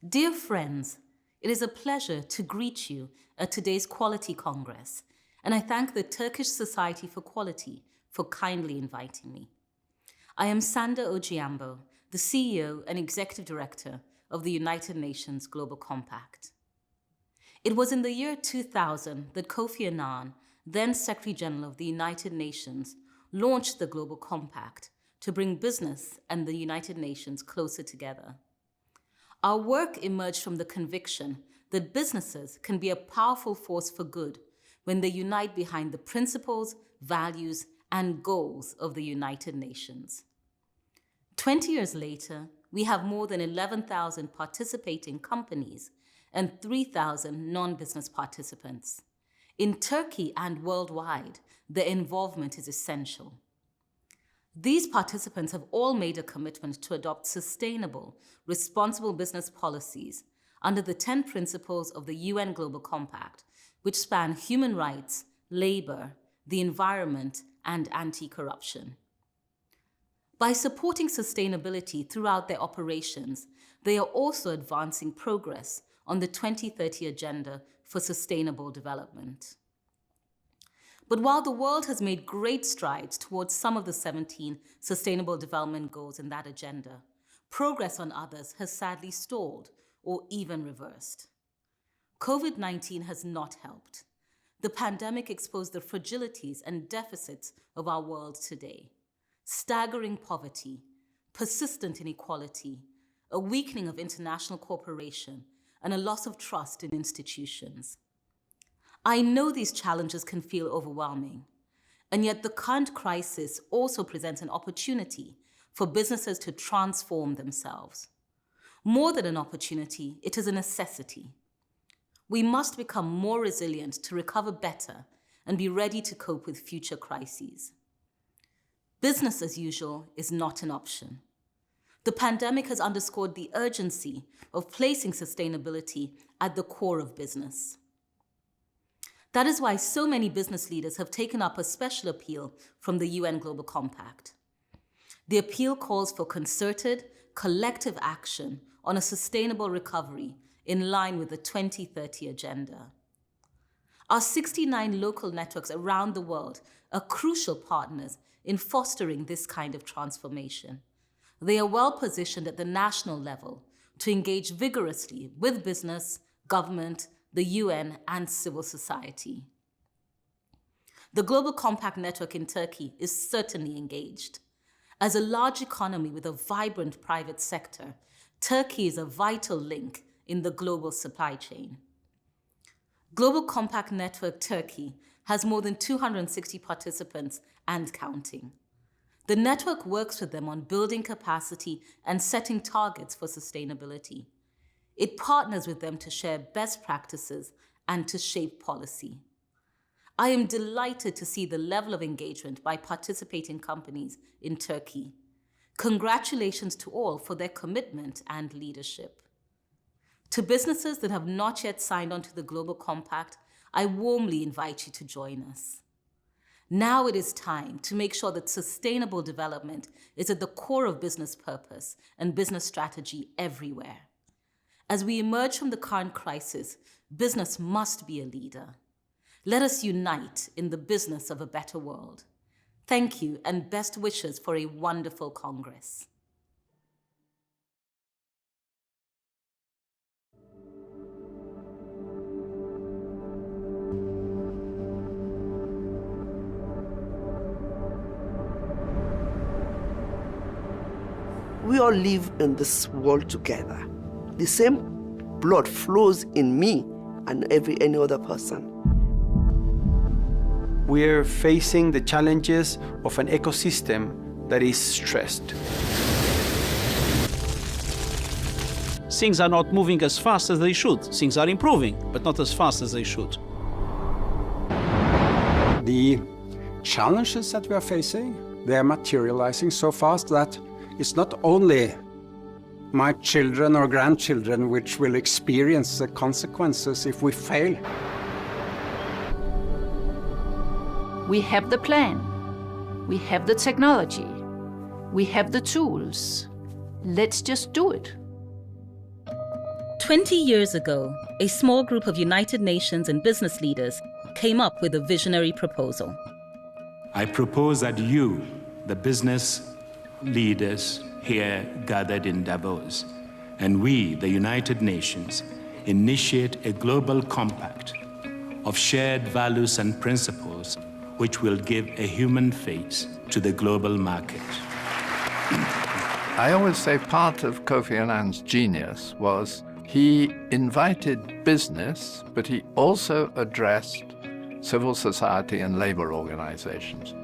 Dear friends, it is a pleasure to greet you at today's Quality Congress, and I thank the Turkish Society for Quality for kindly inviting me. I am Sanda OJIAMBO, the CEO and Executive Director of the United Nations Global Compact. It was in the year 2000 that Kofi Annan, then Secretary General of the United Nations, launched the Global Compact to bring business and the United Nations closer together. Our work emerged from the conviction that businesses can be a powerful force for good when they unite behind the principles, values, and goals of the United Nations. 20 years later, we have more than 11,000 participating companies and 3,000 non-business participants. In Turkey and worldwide, their involvement is essential. These participants have all made a commitment to adopt sustainable, responsible business policies under the 10 principles of the UN Global Compact, which span human rights, labor, the environment, and anti-corruption. By supporting sustainability throughout their operations, they are also advancing progress on the 2030 Agenda for Sustainable Development. But while the world has made great strides towards some of the 17 Sustainable Development Goals in that agenda, progress on others has sadly stalled or even reversed. COVID-19 has not helped. The pandemic exposed the fragilities and deficits of our world today. Staggering poverty, persistent inequality, a weakening of international cooperation, and a loss of trust in institutions. I know these challenges can feel overwhelming, and yet the current crisis also presents an opportunity for businesses to transform themselves. More than an opportunity, it is a necessity. We must become more resilient to recover better and be ready to cope with future crises. Business as usual is not an option. The pandemic has underscored the urgency of placing sustainability at the core of business. That is why so many business leaders have taken up a special appeal from the UN Global Compact. The appeal calls for concerted, collective action on a sustainable recovery in line with the 2030 Agenda. Our 69 local networks around the world are crucial partners in fostering this kind of transformation. They are well positioned at the national level to engage vigorously with business, government, the UN, and civil society. The Global Compact Network in Turkey is certainly engaged. As a large economy with a vibrant private sector, Turkey is a vital link in the global supply chain. Global Compact Network Turkey has more than 260 participants and counting. The network works with them on building capacity and setting targets for sustainability. It partners with them to share best practices and to shape policy. I am delighted to see the level of engagement by participating companies in Turkey. Congratulations to all for their commitment and leadership. To businesses that have not yet signed on to the Global Compact, I warmly invite you to join us. Now it is time to make sure that sustainable development is at the core of business purpose and business strategy everywhere. As we emerge from the current crisis, business must be a leader. Let us unite in the business of a better world. Thank you and best wishes for a wonderful Congress. We all live in this world together. The same blood flows in me and any other person. We're facing the challenges of an ecosystem that is stressed. Things are not moving as fast as they should. Things are improving, but not as fast as they should. The challenges that we are facing, they are materializing so fast that it's not only my children or grandchildren which will experience the consequences if we fail. We have the plan, we have the technology, we have the tools. Let's just do it. 20 years ago, a small group of United Nations and business leaders came up with a visionary proposal. I propose that you, the business leaders here gathered in Davos, and we, the United Nations, initiate a global compact of shared values and principles which will give a human face to the global market. I always say part of Kofi Annan's genius was he invited business, but he also addressed civil society and labor organizations.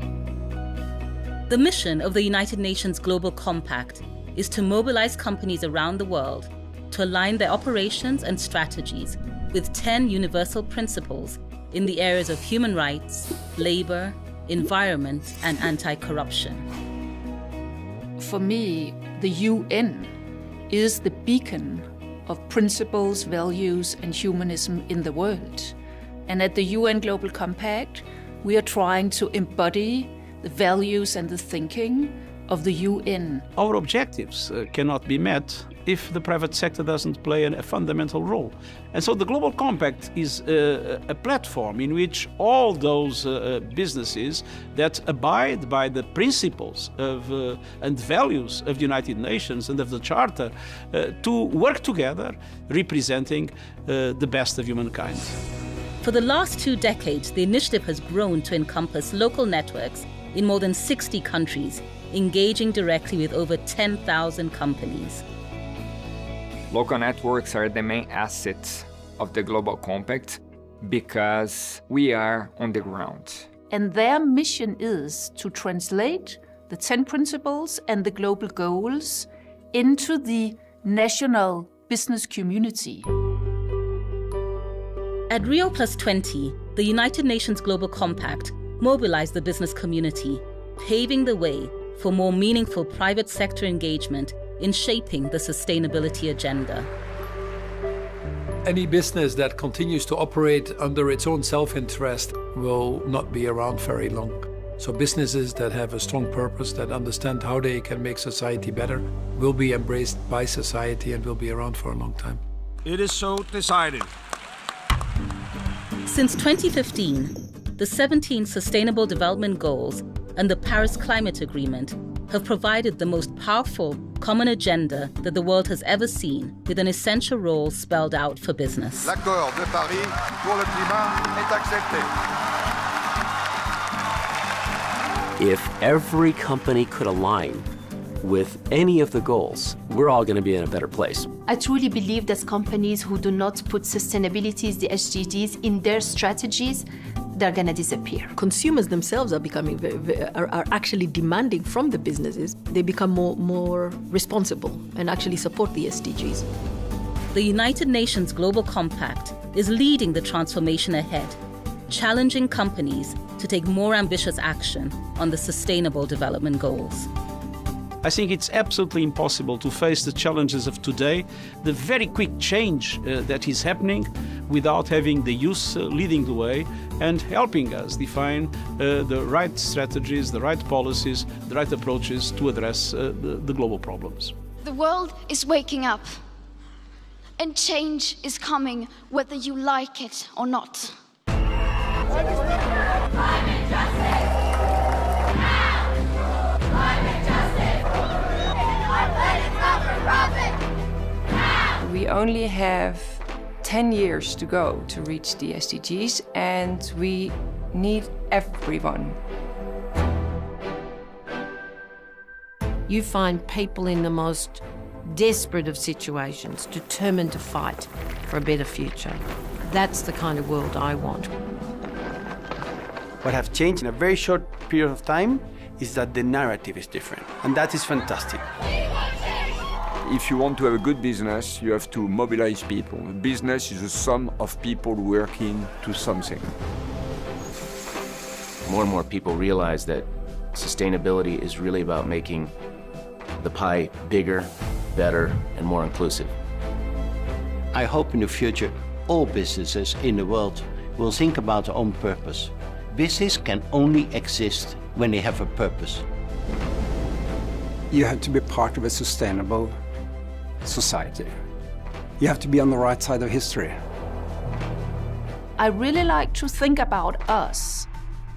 The mission of the United Nations Global Compact is to mobilize companies around the world to align their operations and strategies with 10 universal principles in the areas of human rights, labor, environment, and anti-corruption. For me, the UN is the beacon of principles, values, and humanism in the world. And at the UN Global Compact, we are trying to embody the values and the thinking of the UN. Our objectives cannot be met if the private sector doesn't play a fundamental role. And so the Global Compact is a platform in which all those businesses that abide by the principles of, and values of the United Nations and of the Charter to work together, representing the best of humankind. For the last 2 decades, the initiative has grown to encompass local networks in more than 60 countries, engaging directly with over 10,000 companies. Local networks are the main assets of the Global Compact because we are on the ground. And their mission is to translate the 10 principles and the global goals into the national business community. At Rio+20, the United Nations Global Compact mobilized the business community, paving the way for more meaningful private sector engagement in shaping the sustainability agenda. Any business that continues to operate under its own self-interest will not be around very long. So businesses that have a strong purpose, that understand how they can make society better, will be embraced by society and will be around for a long time. It is so decided. Since 2015, the 17 Sustainable Development Goals and the Paris Climate Agreement have provided the most powerful common agenda that the world has ever seen, with an essential role spelled out for business. L'accord de Paris pour le climat est accepté. If every company could align with any of the goals, we're all going to be in a better place. I truly believe that companies who do not put sustainability, the SDGs, in their strategies, they're going to disappear. Consumers themselves are becoming are actually demanding from the businesses. They become more responsible and actually support the SDGs. The United Nations Global Compact is leading the transformation ahead, challenging companies to take more ambitious action on the Sustainable Development Goals. I think it's absolutely impossible to face the challenges of today, the very quick change that is happening, without having the youth leading the way and helping us define the right strategies, the right policies, the right approaches to address the global problems. The world is waking up, and change is coming whether you like it or not. Climate justice! We only have 10 years to go to reach the SDGs, and we need everyone. You find people in the most desperate of situations, determined to fight for a better future. That's the kind of world I want. What has changed in a very short period of time is that the narrative is different, and that is fantastic. If you want to have a good business, you have to mobilize people. A business is a sum of people working to something. More and more people realize that sustainability is really about making the pie bigger, better, and more inclusive. I hope in the future all businesses in the world will think about their own purpose. Business can only exist when they have a purpose. You have to be part of a sustainable society. You have to be on the right side of history. I really like to think about us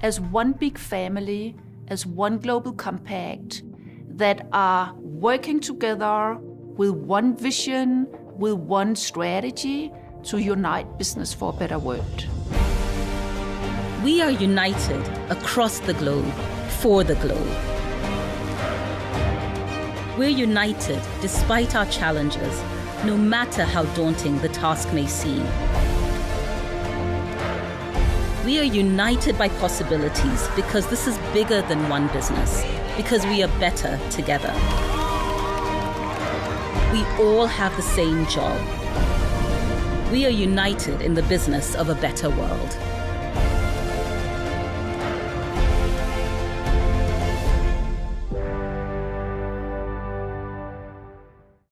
as one big family, as one global compact that are working together with one vision, with one strategy to unite business for a better world. We are united across the globe, for the globe. We're united despite our challenges, no matter how daunting the task may seem. We are united by possibilities because this is bigger than one business, because we are better together. We all have the same job. We are united in the business of a better world.